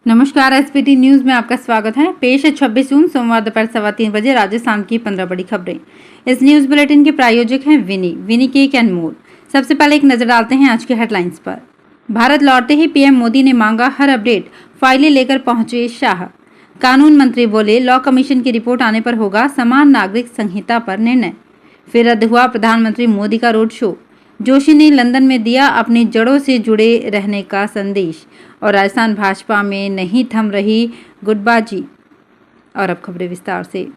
नमस्कार, SPT news में आपका स्वागत है। पेश है 26 जून सोमवार दोपहर 3:15 राजस्थान की 15 बड़ी खबरें। इस न्यूज बुलेटिन के प्रायोजक हैं विनी केक एंड मोर। सबसे पहले एक नजर डालते हैं आज के हेडलाइंस पर। भारत लौटते ही पीएम मोदी ने मांगा हर अपडेट, फाइलें लेकर पहुंचे शाह। कानून मंत्री बोले लॉ कमीशन की रिपोर्ट आने पर होगा समान नागरिक संहिता पर निर्णय। फिर रद्द हुआ प्रधानमंत्री मोदी का रोड शो। जोशी ने लंदन में दिया अपनी जड़ों से जुड़े रहने का संदेश। और राजस्थान भाजपा में नहीं थम रही गुटबाजी। और अब खबरें विस्तार से।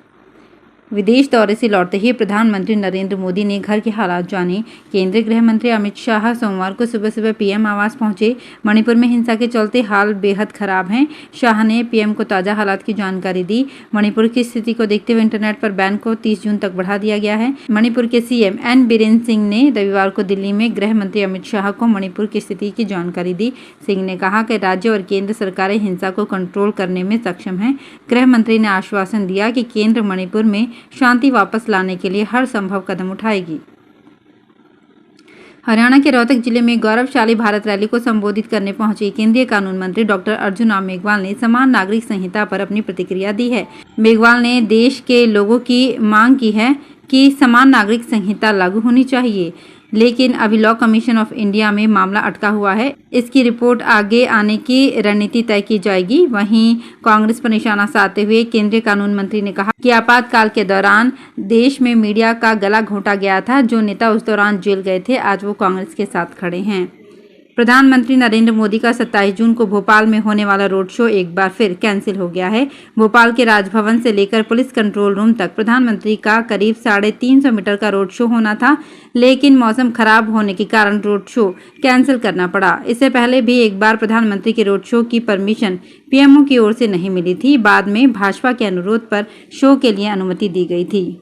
विदेश दौरे से लौटते ही प्रधानमंत्री नरेंद्र मोदी ने घर के हालात जाने। केंद्रीय गृह मंत्री अमित शाह सोमवार को सुबह सुबह पीएम आवास पहुंचे। मणिपुर में हिंसा के चलते हाल बेहद खराब हैं। शाह ने पीएम को ताज़ा हालात की जानकारी दी। मणिपुर की स्थिति को देखते हुए इंटरनेट पर बैन को 30 जून तक बढ़ा दिया गया है। मणिपुर के सीएम एन बीरेन सिंह ने रविवार को दिल्ली में गृह मंत्री अमित शाह को मणिपुर की स्थिति की जानकारी दी। सिंह ने कहा कि राज्य और केंद्र सरकारें हिंसा को कंट्रोल करने में सक्षम हैं। गृह मंत्री ने आश्वासन दिया कि केंद्र मणिपुर में शांति वापस लाने के लिए हर संभव कदम उठाएगी। हरियाणा के रोहतक जिले में गौरवशाली भारत रैली को संबोधित करने पहुंचे केंद्रीय कानून मंत्री डॉक्टर अर्जुन राम मेघवाल ने समान नागरिक संहिता पर अपनी प्रतिक्रिया दी है। मेघवाल ने देश के लोगों की मांग की है कि समान नागरिक संहिता लागू होनी चाहिए, लेकिन अभी लॉ कमीशन ऑफ इंडिया में मामला अटका हुआ है। इसकी रिपोर्ट आगे आने की रणनीति तय की जाएगी। वहीं कांग्रेस पर निशाना साधते हुए केंद्रीय कानून मंत्री ने कहा कि आपातकाल के दौरान देश में मीडिया का गला घोंटा गया था। जो नेता उस दौरान जेल गए थे, आज वो कांग्रेस के साथ खड़े हैं। प्रधानमंत्री नरेंद्र मोदी का 27 जून को भोपाल में होने वाला रोड शो एक बार फिर कैंसिल हो गया है। भोपाल के राजभवन से लेकर पुलिस कंट्रोल रूम तक प्रधानमंत्री का करीब 350 मीटर का रोड शो होना था, लेकिन मौसम खराब होने के कारण रोड शो कैंसिल करना पड़ा। इससे पहले भी एक बार प्रधानमंत्री के रोड शो की परमिशन पीएमओ की ओर से नहीं मिली थी। बाद में भाजपा के अनुरोध पर शो के लिए अनुमति दी गई थी।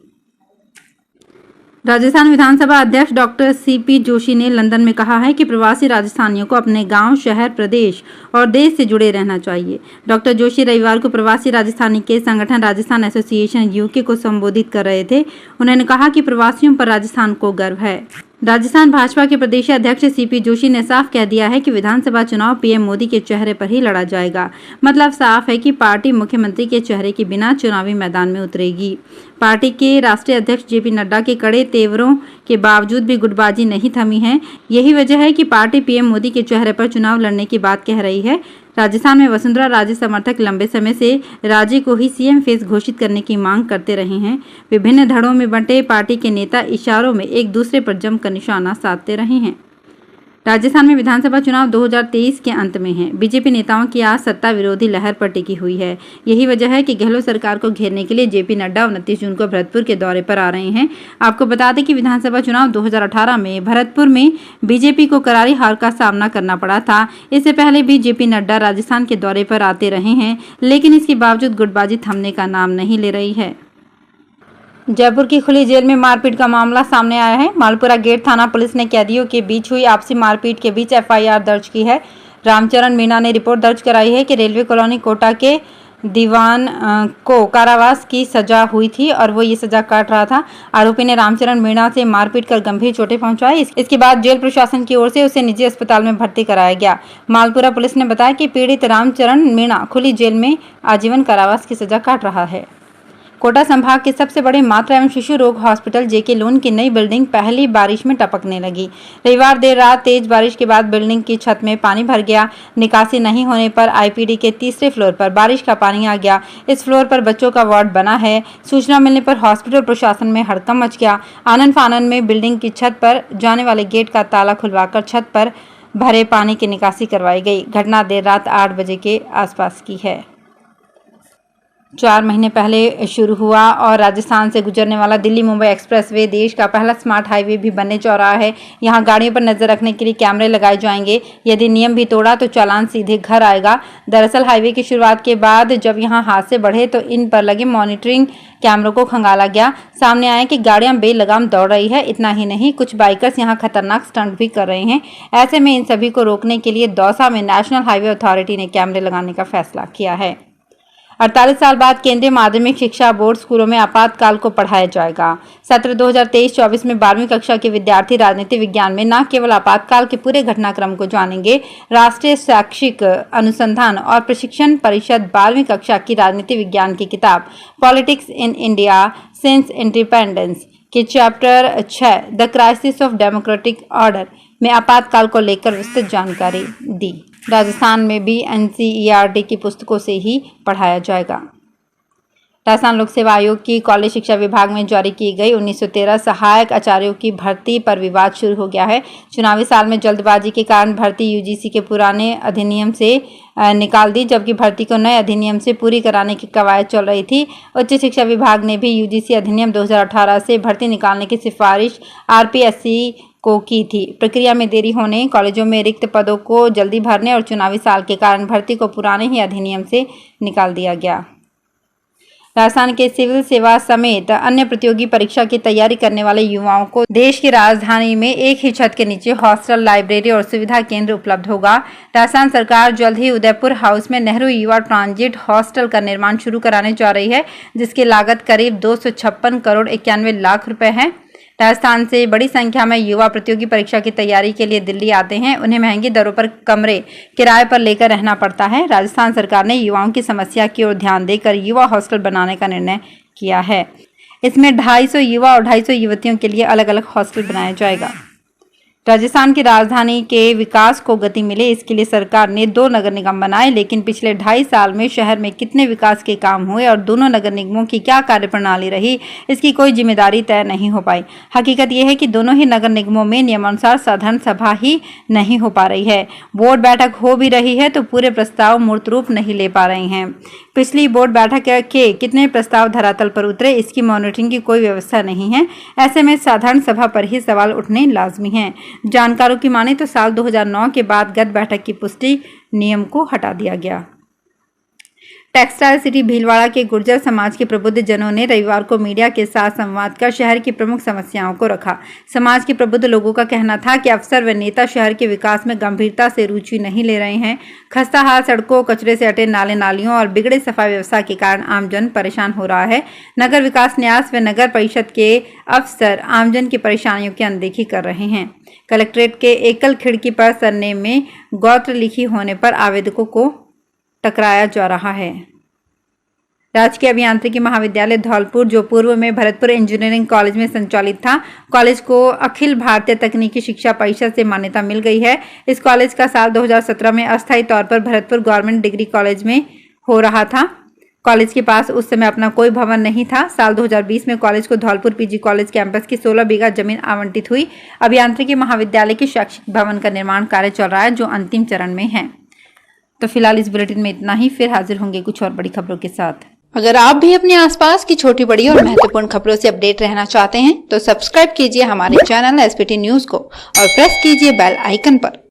राजस्थान विधानसभा अध्यक्ष डॉक्टर सीपी जोशी ने लंदन में कहा है कि प्रवासी राजस्थानियों को अपने गांव, शहर, प्रदेश और देश से जुड़े रहना चाहिए। डॉक्टर जोशी रविवार को प्रवासी राजस्थानी के संगठन राजस्थान एसोसिएशन यूके को संबोधित कर रहे थे। उन्होंने कहा कि प्रवासियों पर राजस्थान को गर्व है। राजस्थान भाजपा के प्रदेश अध्यक्ष सीपी जोशी ने साफ कह दिया है कि विधानसभा चुनाव पीएम मोदी के चेहरे पर ही लड़ा जाएगा। मतलब साफ है कि पार्टी मुख्यमंत्री के चेहरे के बिना चुनावी मैदान में उतरेगी। पार्टी के राष्ट्रीय अध्यक्ष जेपी नड्डा के कड़े तेवरों के बावजूद भी गुटबाजी नहीं थमी है। यही वजह है कि पार्टी पीएम मोदी के चेहरे पर चुनाव लड़ने की बात कह रही है। राजस्थान में वसुंधरा राजे समर्थक लंबे समय से राजे को ही सीएम फेस घोषित करने की मांग करते रहे हैं। विभिन्न धड़ों में बंटे पार्टी के नेता इशारों में एक दूसरे पर जमकर निशाना साधते रहे हैं। राजस्थान में विधानसभा चुनाव 2023 के अंत में है। बीजेपी नेताओं की आज सत्ता विरोधी लहर पर टिकी हुई है। यही वजह है कि गहलोत सरकार को घेरने के लिए जेपी नड्डा 29 जून को भरतपुर के दौरे पर आ रहे हैं। आपको बता दें कि विधानसभा चुनाव 2018 में भरतपुर में बीजेपी को करारी हार का सामना करना पड़ा था। इससे पहले भी जेपी नड्डा राजस्थान के दौरे पर आते रहे हैं, लेकिन इसके बावजूद गुटबाजी थमने का नाम नहीं ले रही है। जयपुर की खुली जेल में मारपीट का मामला सामने आया है। मालपुरा गेट थाना पुलिस ने कैदियों के बीच हुई आपसी मारपीट के बीच एफआईआर दर्ज की है। रामचरण मीणा ने रिपोर्ट दर्ज कराई है कि रेलवे कॉलोनी कोटा के दीवान को कारावास की सजा हुई थी और वो ये सजा काट रहा था। आरोपी ने रामचरण मीणा से मारपीट कर गंभीर चोटें पहुंचाई। इसके बाद जेल प्रशासन की ओर से उसे निजी अस्पताल में भर्ती कराया गया। मालपुरा पुलिस ने बताया कि पीड़ित रामचरण मीणा खुली जेल में आजीवन कारावास की सजा काट रहा है। कोटा संभाग के सबसे बड़े मातृ एवं शिशु रोग हॉस्पिटल जेके लोन की नई बिल्डिंग पहली बारिश में टपकने लगी। रविवार देर रात तेज बारिश के बाद बिल्डिंग की छत में पानी भर गया। निकासी नहीं होने पर आईपीडी के तीसरे फ्लोर पर बारिश का पानी आ गया। इस फ्लोर पर बच्चों का वार्ड बना है। सूचना मिलने पर हॉस्पिटल प्रशासन में हड़कंप मच गया। आनन फानन में बिल्डिंग की छत पर जाने वाले गेट का ताला खुलवाकर छत पर भरे पानी की निकासी करवाई गई। घटना देर रात 8 बजे के आसपास की है। 4 महीने पहले शुरू हुआ और राजस्थान से गुजरने वाला दिल्ली मुंबई एक्सप्रेसवे देश का पहला स्मार्ट हाईवे भी बनने जा रहा है। यहां गाड़ियों पर नजर रखने के लिए कैमरे लगाए जाएंगे। यदि नियम भी तोड़ा तो चालान सीधे घर आएगा। दरअसल हाईवे की शुरुआत के बाद जब यहां हादसे बढ़े तो इन पर लगे मॉनिटरिंग कैमरों को खंगाला गया। सामने आया कि गाड़ियां बेलगाम दौड़ रही है। इतना ही नहीं, कुछ बाइकर्स यहां खतरनाक स्टंट भी कर रहे हैं। ऐसे में इन सभी को रोकने के लिए दौसा में नेशनल हाईवे अथॉरिटी ने कैमरे लगाने का फैसला किया है। 48 साल बाद केंद्रीय माध्यमिक शिक्षा बोर्ड स्कूलों में आपातकाल को पढ़ाया जाएगा। सत्र 2023-24 में 12वीं कक्षा के विद्यार्थी राजनीति विज्ञान में न केवल आपातकाल के पूरे घटनाक्रम को जानेंगे, राष्ट्रीय शैक्षिक अनुसंधान और प्रशिक्षण परिषद 12वीं कक्षा की राजनीति विज्ञान की किताब politics in India since independence के chapter 6 the crisis of democratic order में आपातकाल को लेकर विस्तृत जानकारी दी। राजस्थान में भी NCERT की पुस्तकों से ही पढ़ाया जाएगा। राजस्थान लोक सेवा आयोग की कॉलेज शिक्षा विभाग में जारी की गई 1913 सहायक आचार्यों की भर्ती पर विवाद शुरू हो गया है। चुनावी साल में जल्दबाजी के कारण भर्ती UGC के पुराने अधिनियम से निकाल दी, जबकि भर्ती को नए अधिनियम से पूरी कराने की कवायद चल रही थी। उच्च शिक्षा विभाग ने भी UGC अधिनियम 2018 से भर्ती निकालने की सिफारिश RPSC को की थी। प्रक्रिया में देरी होने, कॉलेजों में रिक्त पदों को जल्दी भरने और चुनावी साल के कारण भर्ती को पुराने ही अधिनियम से निकाल दिया गया। राजस्थान के सिविल सेवा समेत अन्य प्रतियोगी परीक्षा की तैयारी करने वाले युवाओं को देश की राजधानी में एक ही छत के नीचे हॉस्टल, लाइब्रेरी और सुविधा केंद्र उपलब्ध होगा। राजस्थान सरकार जल्द ही उदयपुर हाउस में नेहरू युवा ट्रांजिट हॉस्टल का निर्माण शुरू कराने जा रही है, जिसकी लागत करीब 256 करोड़ 91 लाख रुपए है। राजस्थान से बड़ी संख्या में युवा प्रतियोगी परीक्षा की तैयारी के लिए दिल्ली आते हैं। उन्हें महंगी दरों पर कमरे किराए पर लेकर रहना पड़ता है। राजस्थान सरकार ने युवाओं की समस्या की ओर ध्यान देकर युवा हॉस्टल बनाने का निर्णय किया है। इसमें 250 युवा और 250 युवतियों के लिए अलग अलग हॉस्टल बनाया जाएगा। राजस्थान की राजधानी के विकास को गति मिले, इसके लिए सरकार ने 2 नगर निगम बनाए, लेकिन पिछले 2.5 साल में शहर में कितने विकास के काम हुए और दोनों नगर निगमों की क्या कार्यप्रणाली रही, इसकी कोई जिम्मेदारी तय नहीं हो पाई। हकीकत यह है कि दोनों ही नगर निगमों में नियमानुसार साधारण सभा ही नहीं हो पा रही है। बोर्ड बैठक हो भी रही है तो पूरे प्रस्ताव मूर्त रूप नहीं ले पा रही हैं। पिछली बोर्ड बैठक के कितने प्रस्ताव धरातल पर उतरे, इसकी मॉनिटरिंग की कोई व्यवस्था नहीं है। ऐसे में साधारण सभा पर ही सवाल उठने लाजमी हैं। जानकारों की माने तो साल 2009 के बाद गत बैठक की पुष्टि नियम को हटा दिया गया। टेक्सटाइल सिटी भीलवाड़ा के गुर्जर समाज के प्रबुद्ध जनों ने रविवार को मीडिया के साथ संवाद कर शहर की प्रमुख समस्याओं को रखा। समाज के प्रबुद्ध लोगों का कहना था कि अफसर व नेता शहर के विकास में गंभीरता से रुचि नहीं ले रहे हैं। खस्ता हाल सड़कों, कचरे से अटे नाले नालियों और बिगड़े सफाई व्यवस्था के कारण आमजन परेशान हो रहा है। नगर विकास न्यास व नगर परिषद के अफसर आमजन की परेशानियों की अनदेखी कर रहे हैं। कलेक्ट्रेट के एकल खिड़की पर सरनेम में गोत्र लिखी होने पर आवेदकों को टकराया जा रहा है। राजकीय अभियांत्रिकी महाविद्यालय धौलपुर, जो पूर्व में भरतपुर इंजीनियरिंग कॉलेज में संचालित था, कॉलेज को अखिल भारतीय तकनीकी शिक्षा परिषद से मान्यता मिल गई है। इस कॉलेज का साल 2017 में अस्थायी तौर पर भरतपुर गवर्नमेंट डिग्री कॉलेज में हो रहा था। कॉलेज के पास उस समय अपना कोई भवन नहीं था। साल 2020 में कॉलेज को धौलपुर PG कॉलेज कैंपस की 16 बीघा जमीन आवंटित हुई। अभियांत्रिकी महाविद्यालय के शैक्षिक भवन का निर्माण कार्य चल रहा है, जो अंतिम चरण में है। तो फिलहाल इस बुलेटिन में इतना ही। फिर हाजिर होंगे कुछ और बड़ी खबरों के साथ। अगर आप भी अपने आसपास की छोटी बड़ी और महत्वपूर्ण खबरों से अपडेट रहना चाहते हैं तो सब्सक्राइब कीजिए हमारे चैनल SPT न्यूज को और प्रेस कीजिए बेल आइकन पर।